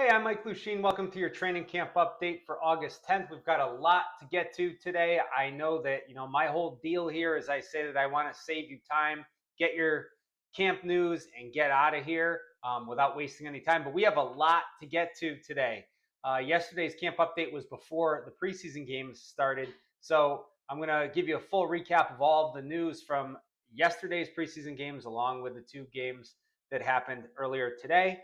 Hey, I'm Mike Lucine. Welcome to your training camp update for August 10th. We've got a lot to get to today. I know that, my whole deal here is I say that I want to save you time, get your camp news, and get out of here without wasting any time. But we have a lot to get to today. Yesterday's camp update was before the preseason games started. So I'm going to give you a full recap of all of the news from yesterday's preseason games, along with the two games that happened earlier today.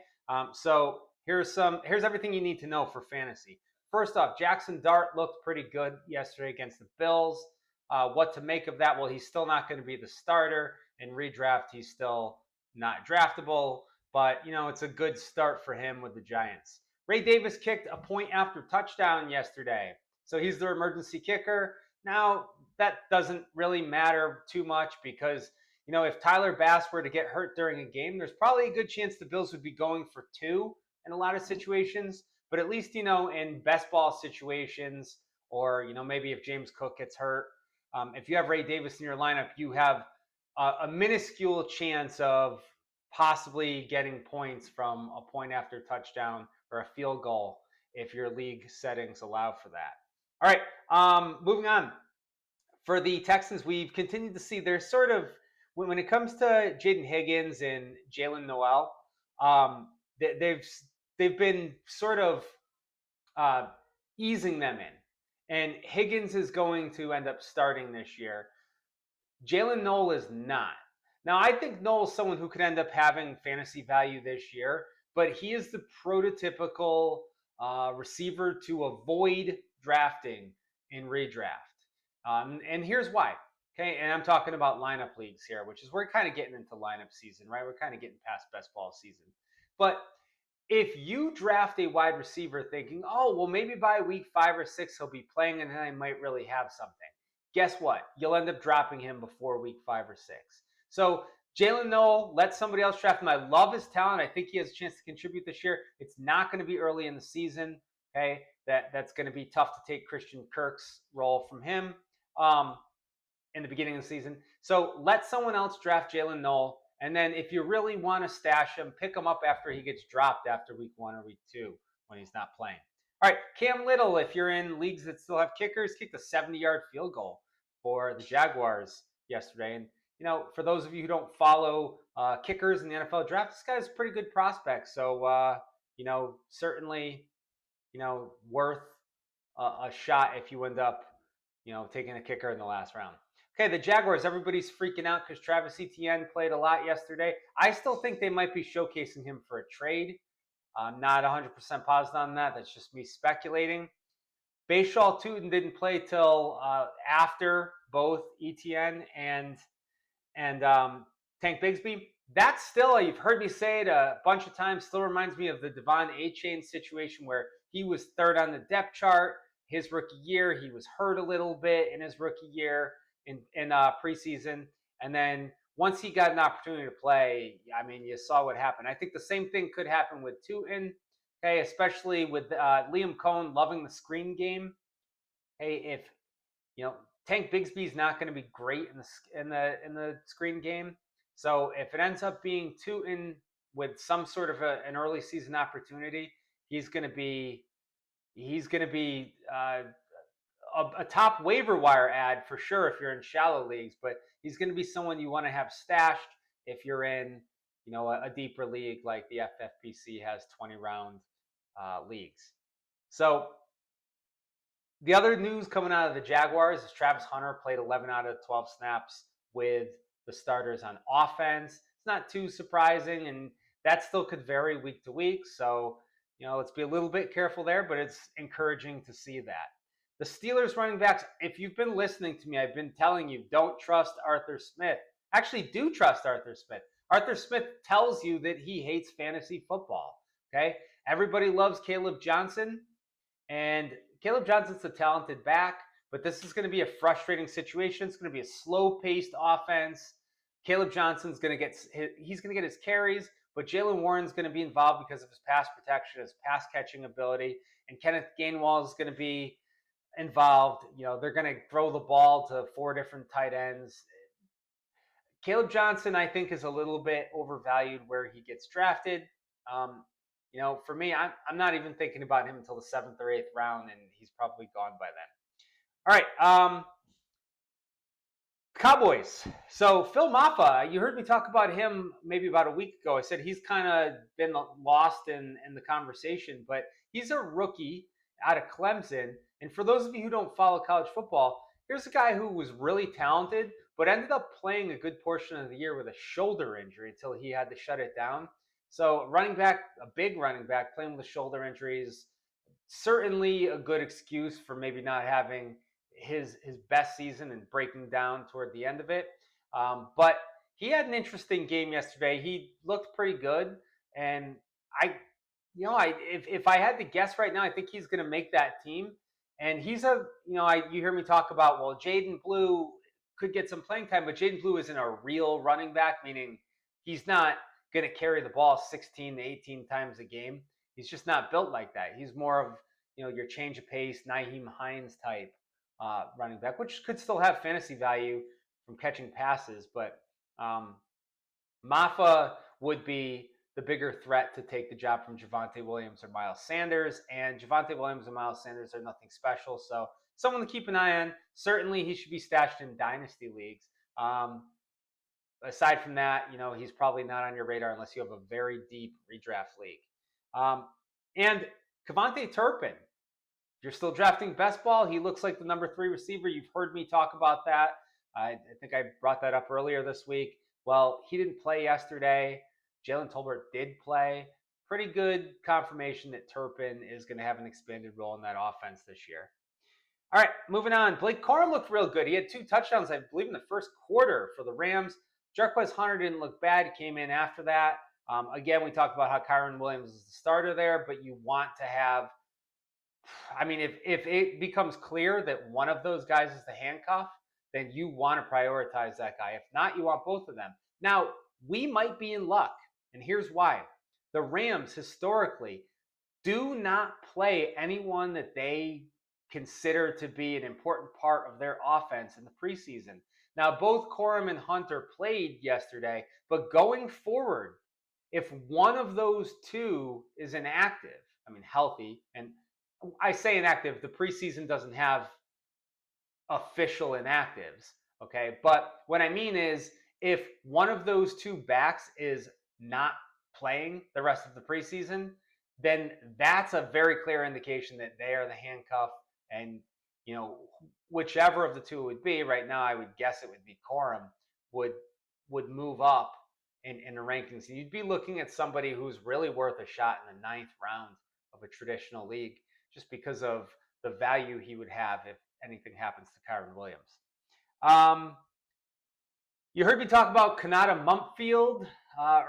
So here's everything you need to know for fantasy. First off, Jackson Dart looked pretty good yesterday against the Bills. What to make of that? Well, he's still not going to be the starter. In redraft, he's still not draftable, but it's a good start for him with the Giants. Ray Davis kicked a point after touchdown yesterday, so he's their emergency kicker. Now that doesn't really matter too much because if Tyler Bass were to get hurt during a game, there's probably a good chance the Bills would be going for two in a lot of situations. But at least, in best ball situations, or, maybe if James Cook gets hurt, if you have Ray Davis in your lineup, you have a minuscule chance of possibly getting points from a point after touchdown or a field goal if your league settings allow for that. All right, moving on. For the Texans, we've continued to see they're sort of, when it comes to Jaden Higgins and Jalen Noel, they've been sort of easing them in. And Higgins is going to end up starting this year. Jalen Noel is not. Now, I think Noel is someone who could end up having fantasy value this year, but he is the prototypical receiver to avoid drafting in redraft. And here's why. Okay, and I'm talking about lineup leagues here, which is we're kind of getting into lineup season, right? We're kind of getting past best ball season. But if you draft a wide receiver thinking, oh, well, maybe by week 5 or 6 he'll be playing and then I might really have something. Guess what? You'll end up dropping him before week 5 or 6. So Jalen Noel, let somebody else draft him. I love his talent. I think he has a chance to contribute this year. It's not going to be early in the season. Okay, that's going to be tough to take Christian Kirk's role from him in the beginning of the season. So let someone else draft Jalen Noel. And then if you really want to stash him, pick him up after he gets dropped after week 1 or week 2 when he's not playing. All right, Cam Little, if you're in leagues that still have kickers, kicked a 70-yard field goal for the Jaguars yesterday. And, for those of you who don't follow kickers in the NFL draft, this guy's a pretty good prospect. So, certainly, worth a shot if you end up, taking a kicker in the last round. Okay, the Jaguars, everybody's freaking out because Travis Etienne played a lot yesterday. I still think they might be showcasing him for a trade. I'm not 100% positive on that. That's just me speculating. Bashaw Tootin didn't play till after both Etienne and Tank Bigsby. That's still, you've heard me say it a bunch of times, still reminds me of the Devon A-Chain situation where he was third on the depth chart his rookie year. He was hurt a little bit in his rookie year in preseason. And then once he got an opportunity to play, I mean, you saw what happened. I think the same thing could happen with Tootin, okay, especially with Liam Cohn loving the screen game. Hey, if, Tank Bigsby's not going to be great in the screen game. So if it ends up being Tootin with some sort of an early season opportunity, he's going to be a top waiver wire ad for sure if you're in shallow leagues, but he's going to be someone you want to have stashed if you're in, a deeper league like the FFPC has 20-round leagues. So the other news coming out of the Jaguars is Travis Hunter played 11 out of 12 snaps with the starters on offense. It's not too surprising, and that still could vary week to week. So, let's be a little bit careful there, but it's encouraging to see that. The Steelers running backs, if you've been listening to me, I've been telling you, don't trust Arthur Smith. Actually, do trust Arthur Smith. Arthur Smith tells you that he hates fantasy football, okay? Everybody loves Caleb Johnson, and Caleb Johnson's a talented back, but this is going to be a frustrating situation. It's going to be a slow-paced offense. Caleb Johnson's going to get his carries, but Jalen Warren's going to be involved because of his pass protection, his pass catching ability, and Kenneth Gainwell is going to be involved. They're going to throw the ball to 4 different tight ends. Caleb Johnson, I think, is a little bit overvalued where he gets drafted. For me, I'm not even thinking about him until the 7th or 8th round, and he's probably gone by then. All right. Cowboys. So Phil Maffa, you heard me talk about him maybe about a week ago. I said he's kind of been lost in the conversation, but he's a rookie out of Clemson. And for those of you who don't follow college football, here's a guy who was really talented, but ended up playing a good portion of the year with a shoulder injury until he had to shut it down. So running back, a big running back, playing with shoulder injuries, certainly a good excuse for maybe not having his best season and breaking down toward the end of it. But he had an interesting game yesterday. He looked pretty good, and I, if I had to guess right now, I think he's going to make that team. And he's you hear me talk about, well, Jaden Blue could get some playing time, but Jaden Blue isn't a real running back, meaning he's not going to carry the ball 16 to 18 times a game. He's just not built like that. He's more of your change of pace, Nyheim Hines type running back, which could still have fantasy value from catching passes. But Maffa would be the bigger threat to take the job from Javonte Williams or Miles Sanders. And Javonte Williams and Miles Sanders are nothing special. So someone to keep an eye on. Certainly he should be stashed in dynasty leagues. Aside from that, he's probably not on your radar unless you have a very deep redraft league. And Kevontae Turpin, if you're still drafting best ball, he looks like the number 3 receiver. You've heard me talk about that. I think I brought that up earlier this week. Well, he didn't play yesterday. Jalen Tolbert did play. Pretty good confirmation that Turpin is going to have an expanded role in that offense this year. All right, moving on. Blake Corum looked real good. He had 2 touchdowns, I believe, in the first quarter for the Rams. Jarquez Hunter didn't look bad. He came in after that. Again, we talked about how Kyron Williams is the starter there, but you want to have, if it becomes clear that one of those guys is the handcuff, then you want to prioritize that guy. If not, you want both of them. Now, we might be in luck, and here's why. The Rams historically do not play anyone that they consider to be an important part of their offense in the preseason. Now, both Corum and Hunter played yesterday, but going forward, if one of those two is inactive, healthy, and I say inactive, the preseason doesn't have official inactives, okay? But what I mean is if one of those 2 backs is not playing the rest of the preseason, then that's a very clear indication that they are the handcuff. And, whichever of the 2 it would be, right now I would guess it would be Corum, would move up in the rankings. And you'd be looking at somebody who's really worth a shot in the 9th round of a traditional league, just because of the value he would have if anything happens to Kyron Williams. You heard me talk about Kanata Mumpfield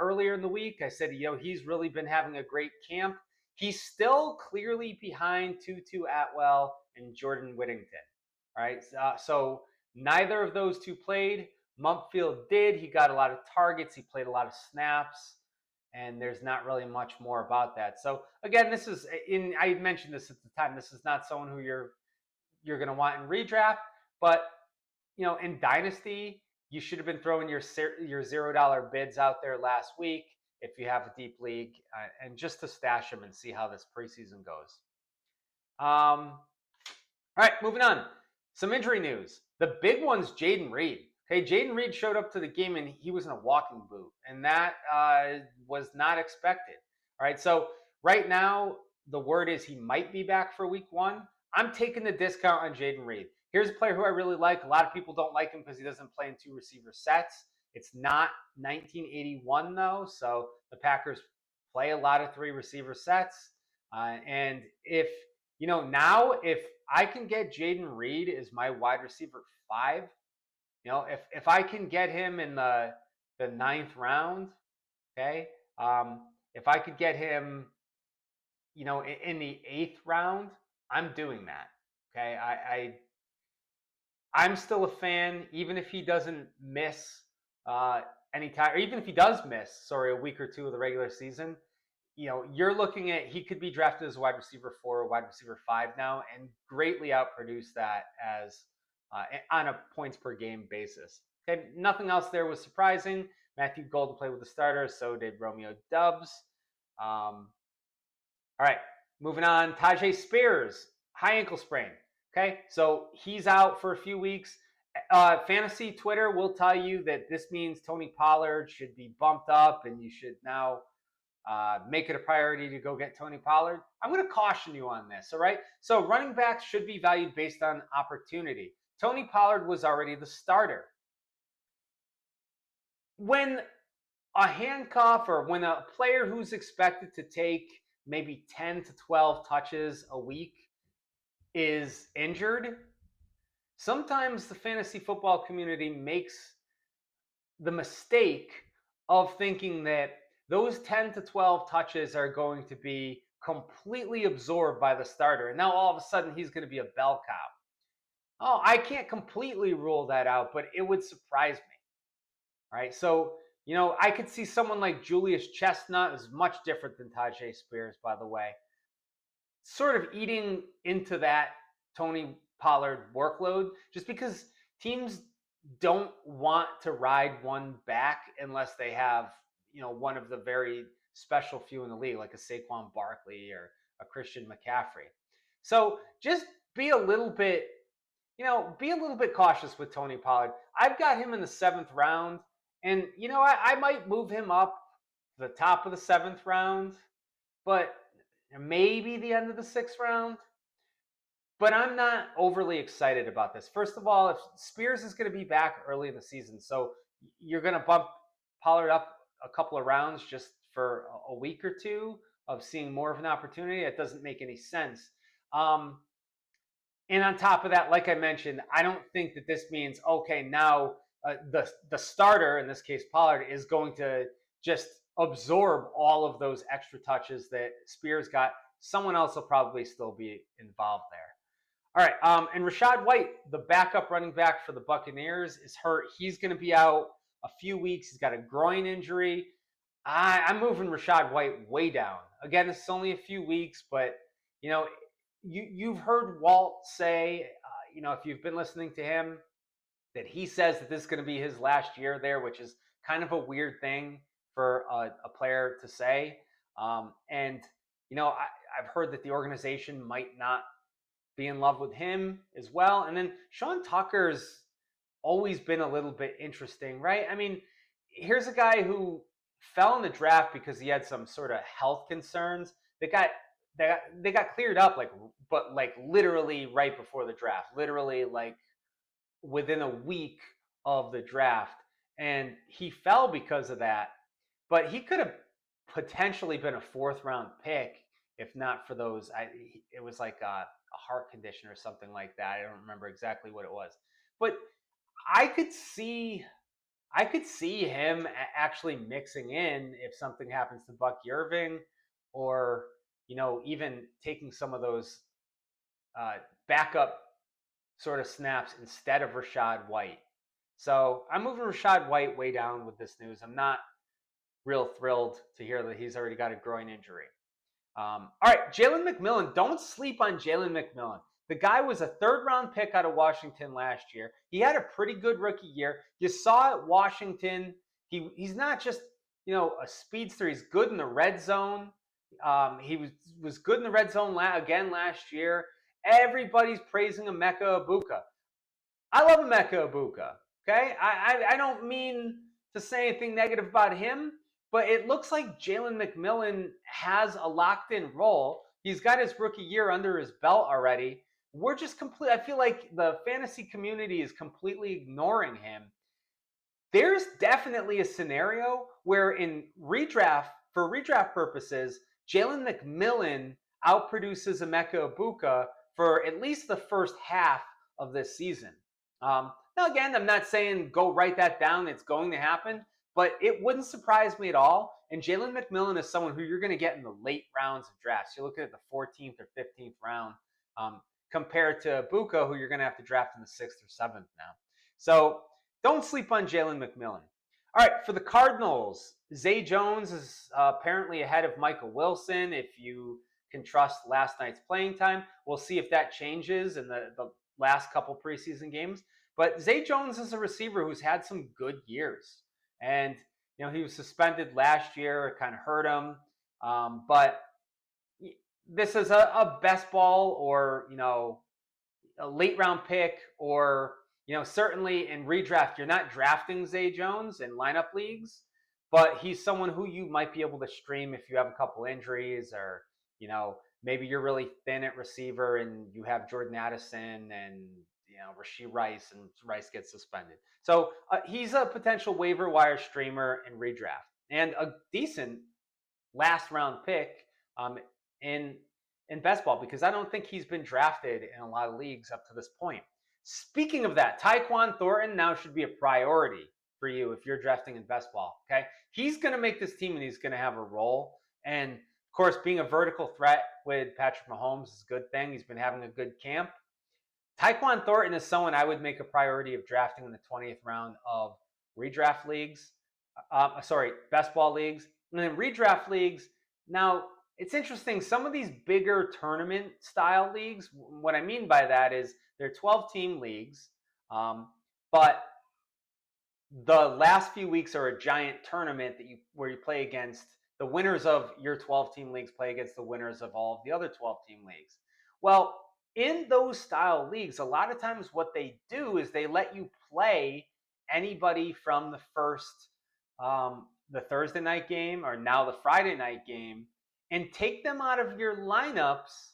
earlier in the week. I said, he's really been having a great camp. He's still clearly behind Tutu Atwell and Jordan Whittington. All right. So neither of those 2 played. Mumpfield did. He got a lot of targets. He played a lot of snaps. And there's not really much more about that. So again, I mentioned this at the time. This is not someone who you're going to want in redraft, but in dynasty, you should have been throwing your $0 bids out there last week if you have a deep league, and just to stash them and see how this preseason goes. All right, moving on. Some injury news. The big one's Jaden Reed. Okay, Jaden Reed showed up to the game and he was in a walking boot, and that was not expected. All right, so right now the word is he might be back for week 1. I'm taking the discount on Jaden Reed. Here's a player who I really like. A lot of people don't like him because he doesn't play in 2 receiver sets. It's not 1981 though, so the Packers play a lot of 3 receiver sets. And if I can get Jaden Reed as my wide receiver 5, if I can get him in the 9th round, okay, if I could get him, in the 8th round, I'm doing that. Okay, I'm still a fan, even if he doesn't miss any time, or even if he does miss, a week or 2 of the regular season. You're looking at, he could be drafted as a wide receiver 4 or wide receiver 5 now, and greatly outproduce that as on a points per game basis. Okay, nothing else there was surprising. Matthew Golden played with the starters, so did Romeo Dubs. All right, moving on. Tajay Spears, high ankle sprain. Okay, so he's out for a few weeks. Fantasy Twitter will tell you that this means Tony Pollard should be bumped up and you should now make it a priority to go get Tony Pollard. I'm going to caution you on this, all right? So running backs should be valued based on opportunity. Tony Pollard was already the starter. When a handcuff or when a player who's expected to take maybe 10 to 12 touches a week is injured, sometimes the fantasy football community makes the mistake of thinking that those 10 to 12 touches are going to be completely absorbed by the starter. And now all of a sudden he's going to be a bell cow. Oh, I can't completely rule that out, but it would surprise me. All right. So, I could see someone like Julius Chestnut is much different than Tajay Spears, by the way, sort of eating into that Tony Pollard workload just because teams don't want to ride one back unless they have, one of the very special few in the league, like a Saquon Barkley or a Christian McCaffrey. So just be a little bit, cautious with Tony Pollard. I've got him in the 7th round, and I might move him up to the top of the 7th round, but maybe the end of the 6th round. But I'm not overly excited about this. First of all, if Spears is going to be back early in the season, so you're going to bump Pollard up a couple of rounds just for a week or two of seeing more of an opportunity, it doesn't make any sense. And on top of that, like I mentioned, I don't think that this means, okay, now the starter, in this case Pollard, is going to just absorb all of those extra touches that Spears got. Someone else will probably still be involved there. All right, and Rachaad White, the backup running back for the Buccaneers, is hurt. He's going to be out a few weeks. He's got a groin injury. I'm moving Rachaad White way down. Again, this is only a few weeks, but you've heard Walt say, if you've been listening to him, that he says that this is going to be his last year there, which is kind of a weird thing for a player to say. And I've heard that the organization might not be in love with him as well. And then Sean Tucker's always been a little bit interesting, right? I mean, here's a guy who fell in the draft because he had some sort of health concerns that got cleared up but literally right before the draft, literally like within a week of the draft. And he fell because of that, but he could have potentially been a 4th round pick if not for those. It was like a heart condition or something like that. I don't remember exactly what it was, but I could see him actually mixing in if something happens to Bucky Irving, or even taking some of those backup sort of snaps instead of Rachaad White. So I'm moving Rachaad White way down with this news. I'm not real thrilled to hear that he's already got a groin injury. All right, Jalen McMillan. Don't sleep on Jalen McMillan. The guy was a 3rd round pick out of Washington last year. He had a pretty good rookie year. You saw at Washington, he's not just a speedster. He's good in the red zone. He was good in the red zone again last year. Everybody's praising Emeka Egbuka. I love Emeka Egbuka. Okay, I don't mean to say anything negative about him, but it looks like Jalen McMillan has a locked-in role. He's got his rookie year under his belt already. We're just I feel like the fantasy community is completely ignoring him. There's definitely a scenario where for redraft purposes, Jalen McMillan outproduces Emeka Egbuka for at least the first half of this season. Now, again, I'm not saying go write that down. It's going to happen, but it wouldn't surprise me at all. And Jalen McMillan is someone who you're going to get in the late rounds of drafts. You're looking at the 14th or 15th round compared to Egbuka, who you're going to have to draft in the 6th or 7th now. So don't sleep on Jalen McMillan. All right, for the Cardinals, Zay Jones is apparently ahead of Michael Wilson, if you can trust last night's playing time. We'll see if that changes in the last couple preseason games. But Zay Jones is a receiver who's had some good years. And, he was suspended last year. It kind of hurt him. But this is a best ball or, a late round pick or, certainly in redraft, you're not drafting Zay Jones in lineup leagues, but he's someone who you might be able to stream if you have a couple injuries or, maybe you're really thin at receiver and you have Jordan Addison and, Rashee Rice and Rice gets suspended. So he's a potential waiver wire streamer in redraft and a decent last round pick um, in best ball because I don't think he's been drafted in a lot of leagues up to this point. Speaking of that, Tyquan Thornton now should be a priority for you if you're drafting in best ball. Okay, he's going to make this team and he's going to have a role. And of course, being a vertical threat with Patrick Mahomes is a good thing. He's been having a good camp. Tyquan Thornton is someone I would make a priority of drafting in the 20th round of redraft leagues. Best ball leagues. And then redraft leagues. Now, it's interesting. Some of these bigger tournament style leagues, what I mean by that is they're 12-team leagues, but the last few weeks are a giant tournament where you play against the winners of your 12-team leagues play against the winners of all of the other 12-team leagues. Well, in those style leagues, a lot of times what they do is they let you play anybody from the Thursday night game or now the Friday night game and take them out of your lineups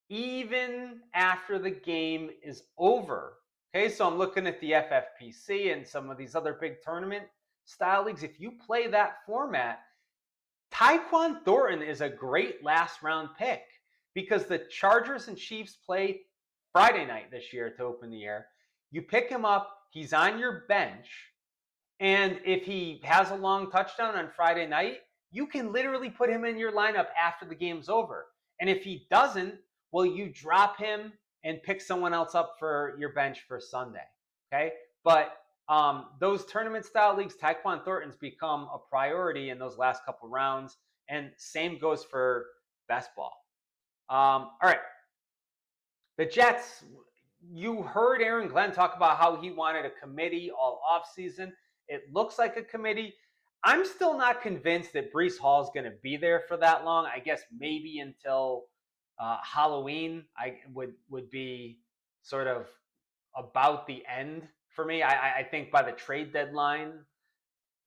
even after the game is over. Okay, so I'm looking at the FFPC and some of these other big tournament style leagues. If you play that format, Tyquan Thornton is a great last round pick because the Chargers and Chiefs play Friday night this year to open the year. You pick him up, he's on your bench, and if he has a long touchdown on Friday night, you can literally put him in your lineup after the game's over. And if he doesn't, well, you drop him and pick someone else up for your bench for Sunday. Okay, but those tournament style leagues, Tyquan Thornton's become a priority in those last couple rounds, and same goes for best ball. All right, the Jets. You heard Aaron Glenn talk about how he wanted a committee all offseason. It looks like a committee. I'm still not convinced that Breece Hall is going to be there for that long. I guess maybe until Halloween. I would be sort of about the end for me. I think by the trade deadline,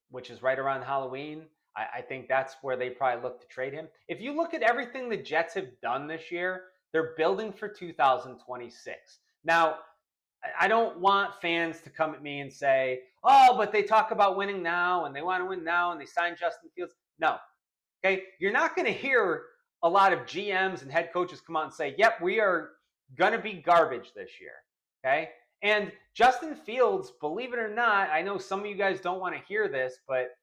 which is right around Halloween, I think that's where they probably look to trade him. If you look at everything the Jets have done this year, they're building for 2026. Now, I don't want fans to come at me and say, oh, but they talk about winning now and they want to win now and they sign Justin Fields. No. Okay. You're not going to hear a lot of GMs and head coaches come out and say, yep, we are going to be garbage this year. Okay. And Justin Fields, believe it or not, I know some of you guys don't want to hear this, but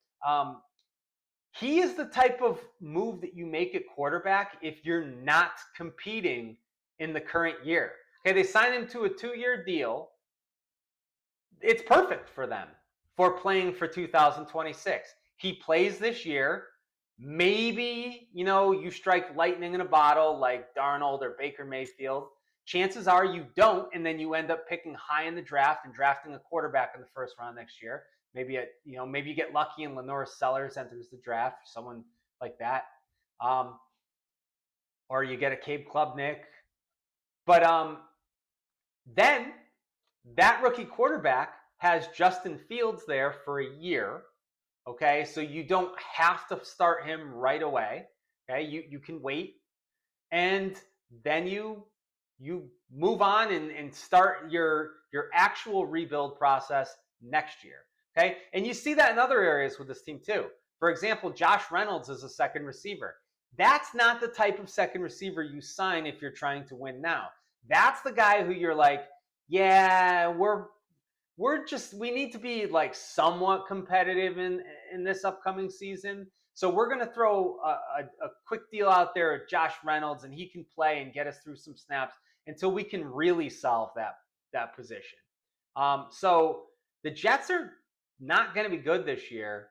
he is the type of move that you make at quarterback if you're not competing in the current year. Okay, they signed him to a 2-year deal. It's perfect for them for playing for 2026. He plays this year. Maybe, you strike lightning in a bottle like Darnold or Baker Mayfield. Chances are you don't, and then you end up picking high in the draft and drafting a quarterback in the first round next year. Maybe maybe you get lucky and Lenore Sellers enters the draft, someone like that. Or you get a Cape Klubnik. But then that rookie quarterback has Justin Fields there for a year. Okay, so you don't have to start him right away. Okay, you can wait, and then you move on and start your actual rebuild process next year. Okay, and you see that in other areas with this team too. For example, Josh Reynolds is a second receiver. That's not the type of second receiver you sign if you're trying to win now. That's the guy who you're like, yeah, we need to be like somewhat competitive in this upcoming season. So we're going to throw a quick deal out there at Josh Reynolds, and he can play and get us through some snaps until we can really solve that position. So the Jets are not going to be good this year.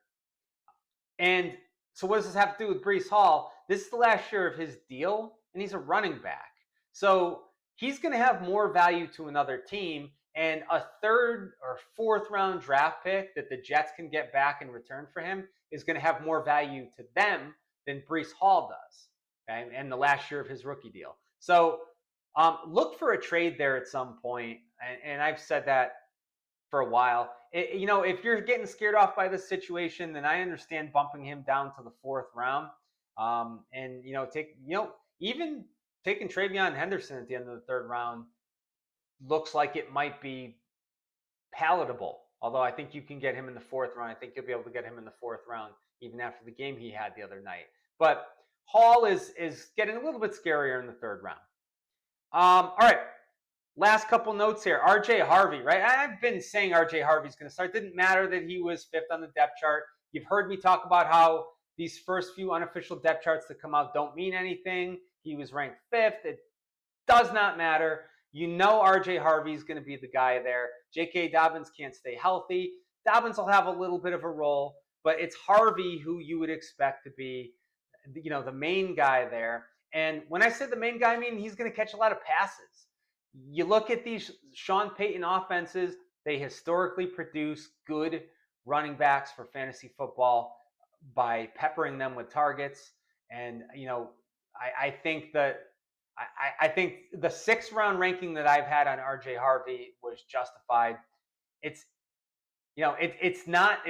And so what does this have to do with Breece Hall? This is the last year of his deal, and he's a running back. So he's going to have more value to another team, and a third or fourth round draft pick that the Jets can get back in return for him is going to have more value to them than Breece Hall does. and the last year of his rookie deal. So look for a trade there at some point, and I've said that for a while. If you're getting scared off by this situation, then I understand bumping him down to the 4th round. And even taking Travion Henderson at the end of the 3rd round looks like it might be palatable. Although I think you can get him in the 4th round. I think you'll be able to get him in the 4th round even after the game he had the other night. But Hall is getting a little bit scarier in the 3rd round. All right. Last couple notes here. RJ Harvey, right? I've been saying RJ Harvey's going to start. It didn't matter that he was 5th on the depth chart. You've heard me talk about how these first few unofficial depth charts that come out don't mean anything. He was ranked 5th. It does not matter. You know RJ Harvey's going to be the guy there. J.K. Dobbins can't stay healthy. Dobbins will have a little bit of a role, but it's Harvey who you would expect to be, the main guy there. And when I say the main guy, I mean he's going to catch a lot of passes. You look at these Sean Payton offenses, they historically produce good running backs for fantasy football by peppering them with targets. And, I think that I think the 6th round ranking that I've had on RJ Harvey was justified. It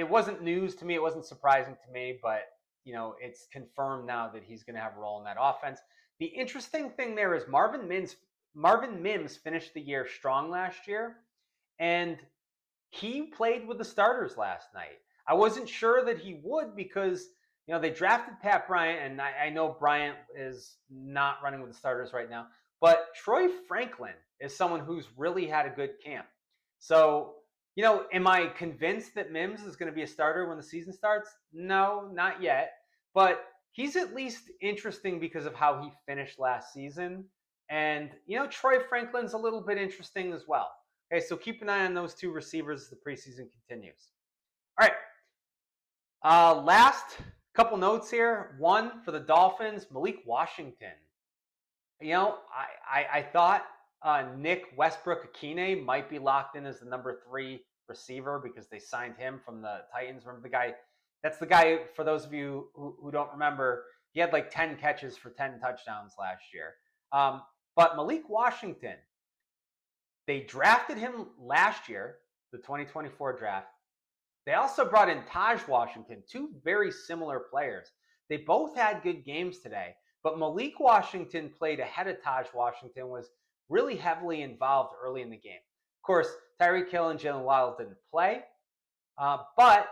wasn't news to me. It wasn't surprising to me, but it's confirmed now that he's going to have a role in that offense. The interesting thing there is Marvin Mims finished the year strong last year, and he played with the starters last night. I wasn't sure that he would because, they drafted Pat Bryant, and I know Bryant is not running with the starters right now, but Troy Franklin is someone who's really had a good camp. So, am I convinced that Mims is going to be a starter when the season starts? No, not yet. But he's at least interesting because of how he finished last season. And, Troy Franklin's a little bit interesting as well. Okay, so keep an eye on those 2 receivers as the preseason continues. All right. Last couple notes here. One, for the Dolphins, Malik Washington. I thought Nick Westbrook-Akine might be locked in as the number 3 receiver because they signed him from the Titans. Remember the guy? That's the guy, for those of you who don't remember, he had like 10 catches for 10 touchdowns last year. But Malik Washington, they drafted him last year, the 2024 draft. They also brought in Taj Washington, 2 very similar players. They both had good games today, but Malik Washington played ahead of Taj Washington, was really heavily involved early in the game. Of course, Tyreek Hill and Jalen Waddle didn't play, but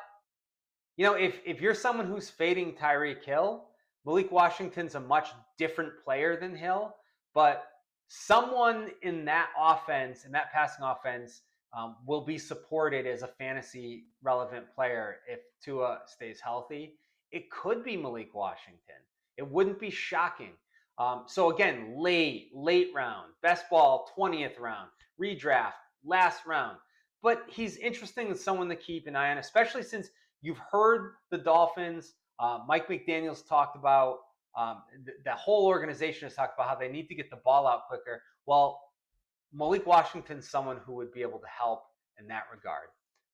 if you're someone who's fading Tyreek Hill, Malik Washington's a much different player than Hill, but someone in that offense, in that passing offense, will be supported as a fantasy relevant player if Tua stays healthy. It could be Malik Washington. It wouldn't be shocking. So again, late round, best ball, 20th round, redraft, last round. But he's interesting as someone to keep an eye on, especially since you've heard the Dolphins. Mike McDaniel's talked about, the whole organization has talked about how they need to get the ball out quicker. Well, Malik Washington's someone who would be able to help in that regard.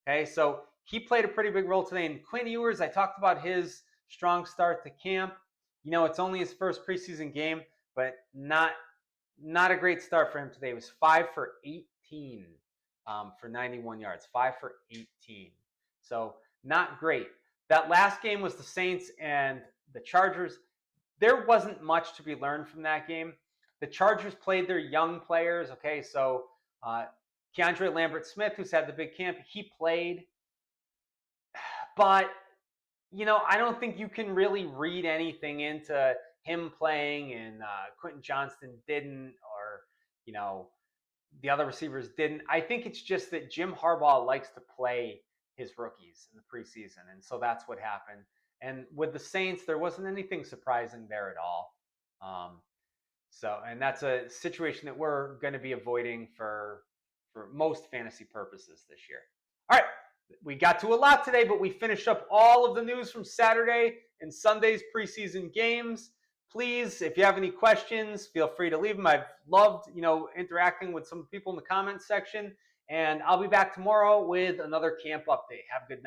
Okay, so he played a pretty big role today. And Quinn Ewers, I talked about his strong start to camp. It's only his first preseason game, but not a great start for him today. It was 5 for 18 for 91 yards, 5 for 18. So not great. That last game was the Saints and the Chargers. There wasn't much to be learned from that game. The Chargers played their young players. Okay, so Keandre Lambert-Smith, who's had the big camp, he played. But, I don't think you can really read anything into him playing and Quentin Johnston didn't, or, the other receivers didn't. I think it's just that Jim Harbaugh likes to play his rookies in the preseason, and so that's what happened. And with the Saints, there wasn't anything surprising there at all. And that's a situation that we're going to be avoiding for most fantasy purposes this year. All right, we got to a lot today, but we finished up all of the news from Saturday and Sunday's preseason games. Please, if you have any questions, feel free to leave them. I've loved, interacting with some people in the comments section, and I'll be back tomorrow with another camp update. Have a good night.